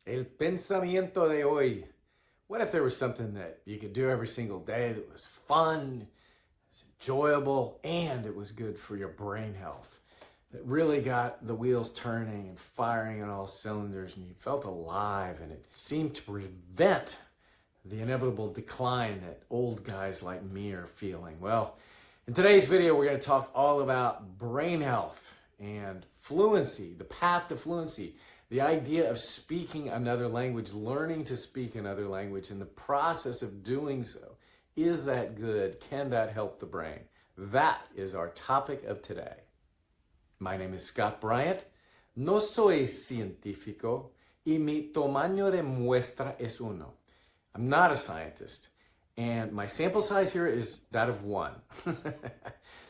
El pensamiento de hoy. What if there was something that you could do every single day that was fun, it's enjoyable, and it was good for your brain health? That really got the wheels turning and firing on all cylinders, and you felt alive, and it seemed to prevent the inevitable decline that old guys like me are feeling. Well, in today's video, we're going to talk all about brain health and fluency, the path to fluency, the idea of speaking another language, learning to speak another language, and the process of doing so. Is that good? Can that help the brain? That is our topic of today. My name is Scott Bryant. No soy científico y mi tamaño de muestra es uno. I'm not a scientist, and my sample size here is that of one.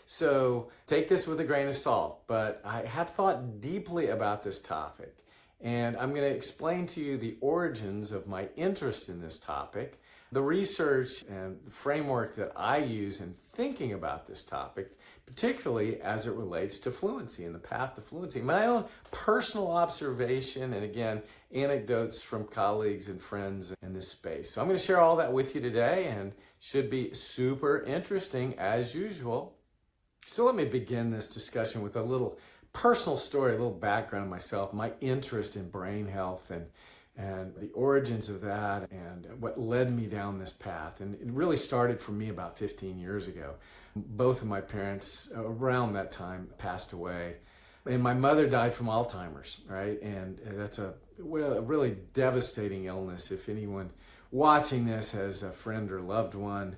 So take this with a grain of salt, but I have thought deeply about this topic, and I'm going to explain to you the origins of my interest in this topic, the research and the framework that I use in thinking about this topic, particularly as it relates to fluency and the path to fluency. My own personal observation, and again, anecdotes from colleagues and friends in this space. So I'm going to share all that with you today, and should be super interesting as usual. So let me begin this discussion with a little personal story, a little background of myself, my interest in brain health and the origins of that and what led me down this path. And it really started for me about 15 years ago. Both of my parents around that time passed away. And my mother died from Alzheimer's, right? And that's a really devastating illness. If anyone watching this has a friend or loved one,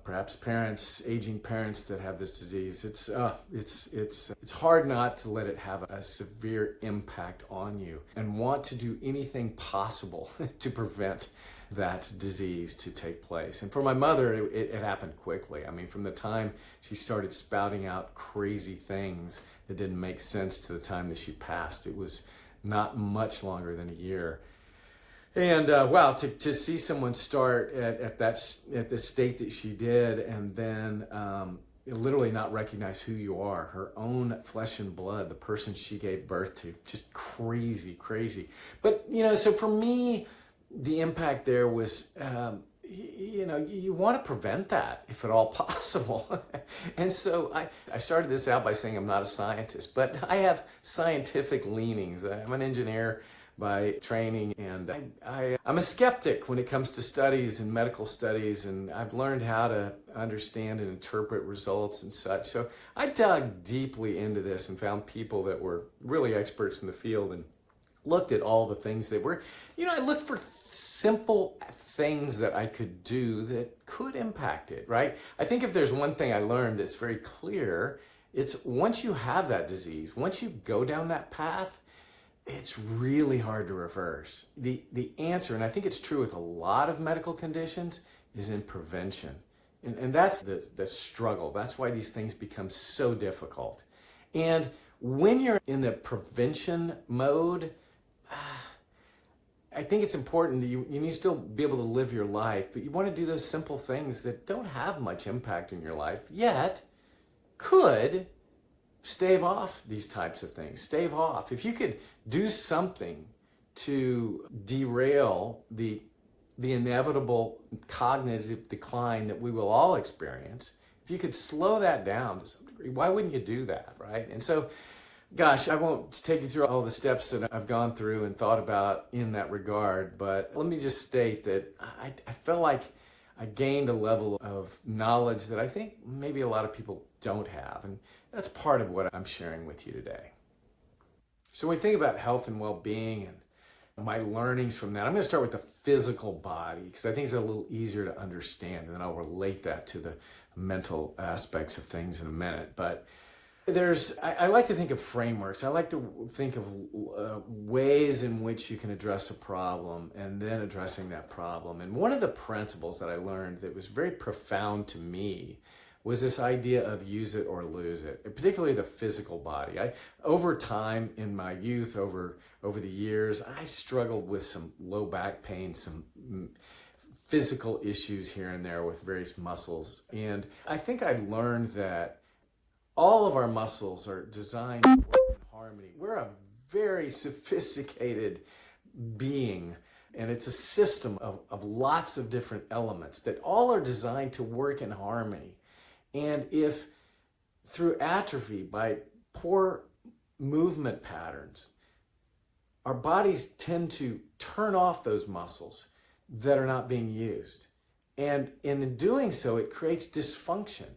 perhaps parents, aging parents that have this disease, it's hard not to let it have a severe impact on you and want to do anything possible to prevent that disease to take place. And for my mother, it happened quickly. I mean, from the time she started spouting out crazy things that didn't make sense to the time that she passed, it was not much longer than a year. And wow, to see someone start at the state that she did, and then literally not recognize who you are, her own flesh and blood, the person she gave birth to, just crazy. But so for me, the impact there was, you want to prevent that if at all possible. And so I started this out by saying I'm not a scientist, but I have scientific leanings. I'm an engineer by training, and I'm a skeptic when it comes to studies and medical studies, and I've learned how to understand and interpret results and such. So I dug deeply into this and found people that were really experts in the field and looked at all the things that were, I looked for simple things that I could do that could impact it, right? I think if there's one thing I learned that's very clear, it's once you have that disease, once you go down that path, it's really hard to reverse. The answer, and I think it's true with a lot of medical conditions, is in prevention. And that's the struggle. That's why these things become so difficult. And when you're in the prevention mode, I think it's important that you need to still be able to live your life, but you want to do those simple things that don't have much impact in your life, yet could stave off these types of things. Stave off. If you could do something to derail the inevitable cognitive decline that we will all experience, if you could slow that down to some degree, why wouldn't you do that, right? And so, gosh, I won't take you through all the steps that I've gone through and thought about in that regard, but let me just state that I felt like I gained a level of knowledge that I think maybe a lot of people don't have, and that's part of what I'm sharing with you today. So when we think about health and well-being and my learnings from that, I'm going to start with the physical body because I think it's a little easier to understand, and then I'll relate that to the mental aspects of things in a minute. But I like to think of frameworks. I like to think of ways in which you can address a problem and then addressing that problem. And one of the principles that I learned that was very profound to me was this idea of use it or lose it, particularly the physical body. Over time in my youth, over the years, I struggled with some low back pain, some physical issues here and there with various muscles. And I think I learned that all of our muscles are designed to work in harmony. We're a very sophisticated being And it's a system of lots of different elements that all are designed to work in harmony. And if through atrophy, by poor movement patterns, our bodies tend to turn off those muscles that are not being used. And in doing so, it creates dysfunction.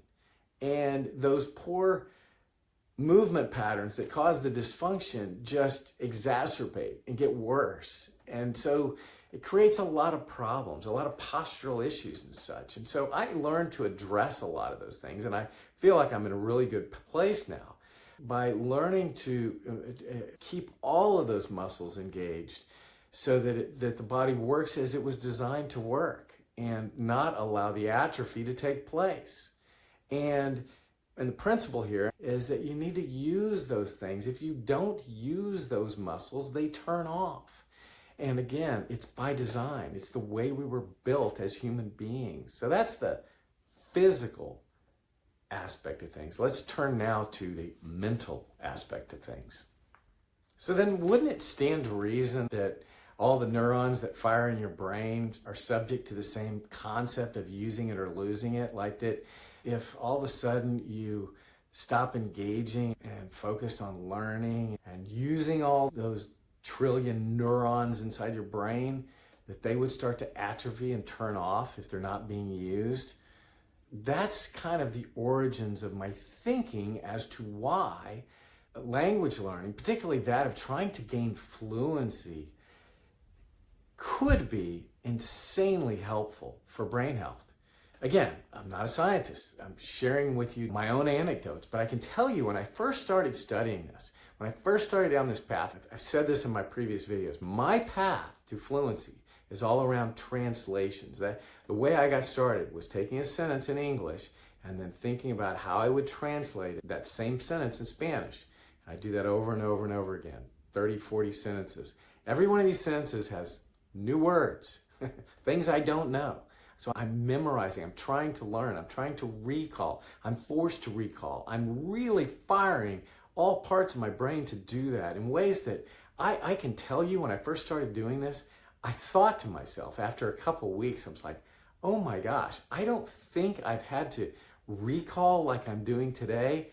And those poor movement patterns that cause the dysfunction just exacerbate and get worse. And so it creates a lot of problems, a lot of postural issues and such. And so I learned to address a lot of those things. And I feel like I'm in a really good place now by learning to keep all of those muscles engaged so that the body works as it was designed to work and not allow the atrophy to take place. And the principle here is that you need to use those things. If you don't use those muscles, they turn off. And again, it's by design. It's the way we were built as human beings. So that's the physical aspect of things. Let's turn now to the mental aspect of things. So then wouldn't it stand to reason that all the neurons that fire in your brain are subject to the same concept of using it or losing it? Like that if all of a sudden you stop engaging and focus on learning and using all those trillion neurons inside your brain, that they would start to atrophy and turn off if they're not being used. That's kind of the origins of my thinking as to why language learning, particularly that of trying to gain fluency, could be insanely helpful for brain health. Again, I'm not a scientist. I'm sharing with you my own anecdotes, but I can tell you when I first started studying this, when I first started down this path, I've said this in my previous videos, my path to fluency is all around translations. The way I got started was taking a sentence in English and then thinking about how I would translate that same sentence in Spanish. I do that over and over and over again, 30, 40 sentences. Every one of these sentences has new words, things I don't know. So I'm memorizing, I'm trying to learn, I'm trying to recall, I'm forced to recall. I'm really firing all parts of my brain to do that in ways that I can tell you when I first started doing this, I thought to myself after a couple weeks, I was like, oh my gosh, I don't think I've had to recall like I'm doing today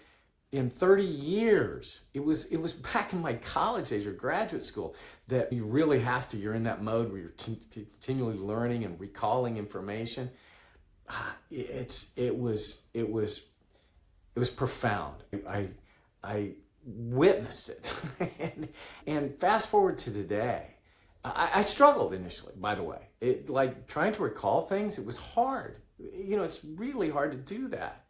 in 30 years. It was back in my college days or graduate school that you really have to, you're in that mode where you're continually learning and recalling information. It was profound. I witnessed it. and fast forward to today, I struggled initially, by the way. Like trying to recall things, it was hard. It's really hard to do that.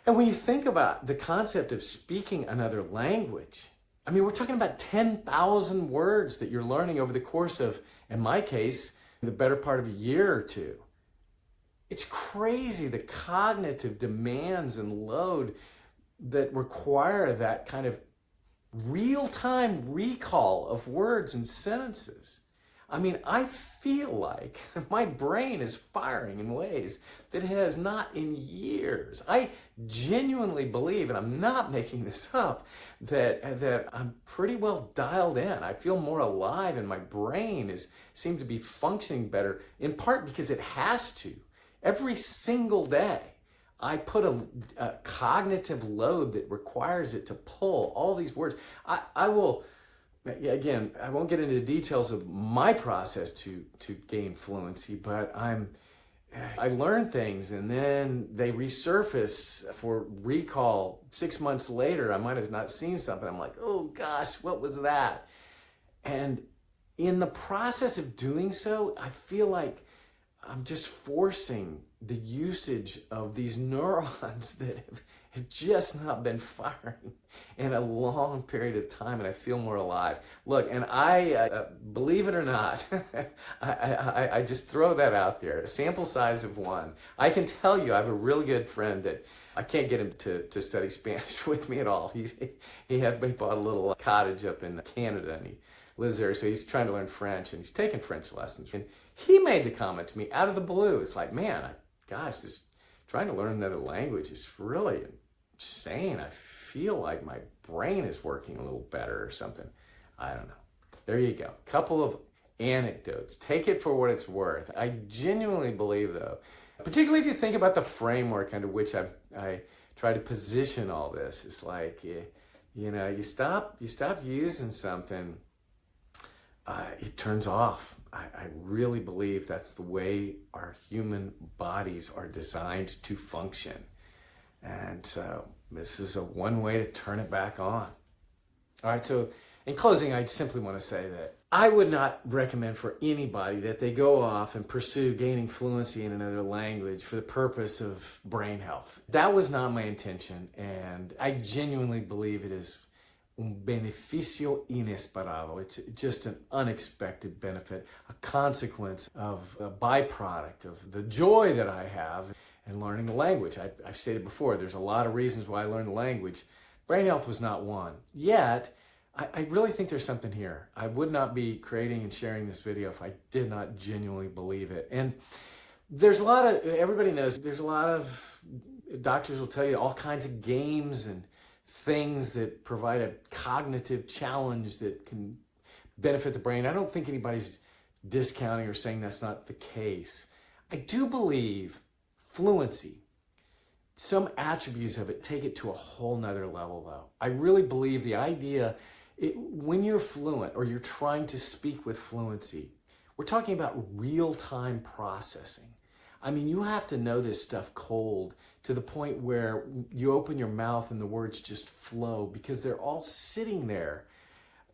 And when you think about the concept of speaking another language, I mean, we're talking about 10,000 words that you're learning over the course of, in my case, the better part of a year or two. It's crazy the cognitive demands and load that require that kind of real-time recall of words and sentences. I mean, I feel like my brain is firing in ways that it has not in years. I genuinely believe, and I'm not making this up, that I'm pretty well dialed in. I feel more alive and my brain seems to be functioning better, in part because it has to. Every single day, I put a cognitive load that requires it to pull all these words. I will... Again, I won't get into the details of my process to gain fluency, but I learn things and then they resurface for recall 6 months later. I might have not seen something. I'm like, oh gosh, what was that? And in the process of doing so, I feel like I'm just forcing the usage of these neurons that have just not been firing in a long period of time, and I feel more alive. Look, and I, believe it or not, I just throw that out there, a sample size of one. I can tell you I have a really good friend that I can't get him to study Spanish with me at all. He bought a little cottage up in Canada, and he lives there, so he's trying to learn French, and he's taking French lessons. And he made the comment to me out of the blue. It's like, man, gosh, this trying to learn another language is really insane. I feel like my brain is working a little better or something. I don't know. There you go. A couple of anecdotes. Take it for what it's worth. I genuinely believe, though, particularly if you think about the framework under which I try to position all this, it's like, you stop using something, it turns off. I really believe that's the way our human bodies are designed to function. And so this is one way to turn it back on. All right, so in closing, I simply want to say that I would not recommend for anybody that they go off and pursue gaining fluency in another language for the purpose of brain health. That was not my intention, and I genuinely believe it is un beneficio inesperado. It's just an unexpected benefit, a consequence of a byproduct of the joy that I have in learning the language. I've stated before, there's a lot of reasons why I learned the language. Brain health was not one. Yet, I really think there's something here. I would not be creating and sharing this video if I did not genuinely believe it. And there's a lot of, everybody knows, there's a lot of, doctors will tell you all kinds of games and things that provide a cognitive challenge that can benefit the brain. I don't think anybody's discounting or saying that's not the case. I do believe fluency, some attributes of it take it to a whole nother level, though. I really believe the idea, when you're fluent or you're trying to speak with fluency, we're talking about real-time processing. I mean, you have to know this stuff cold to the point where you open your mouth and the words just flow because they're all sitting there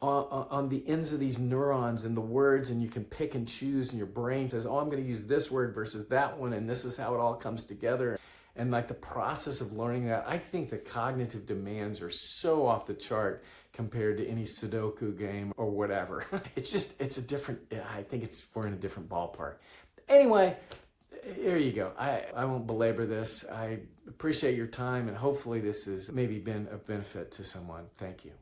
on the ends of these neurons and the words, and you can pick and choose, and your brain says, oh, I'm going to use this word versus that one, and this is how it all comes together. And like the process of learning that, I think the cognitive demands are so off the chart compared to any Sudoku game or whatever. It's a different, I think we're in a different ballpark. Anyway, here you go. I won't belabor this. I appreciate your time, and hopefully this has maybe been of benefit to someone. Thank you.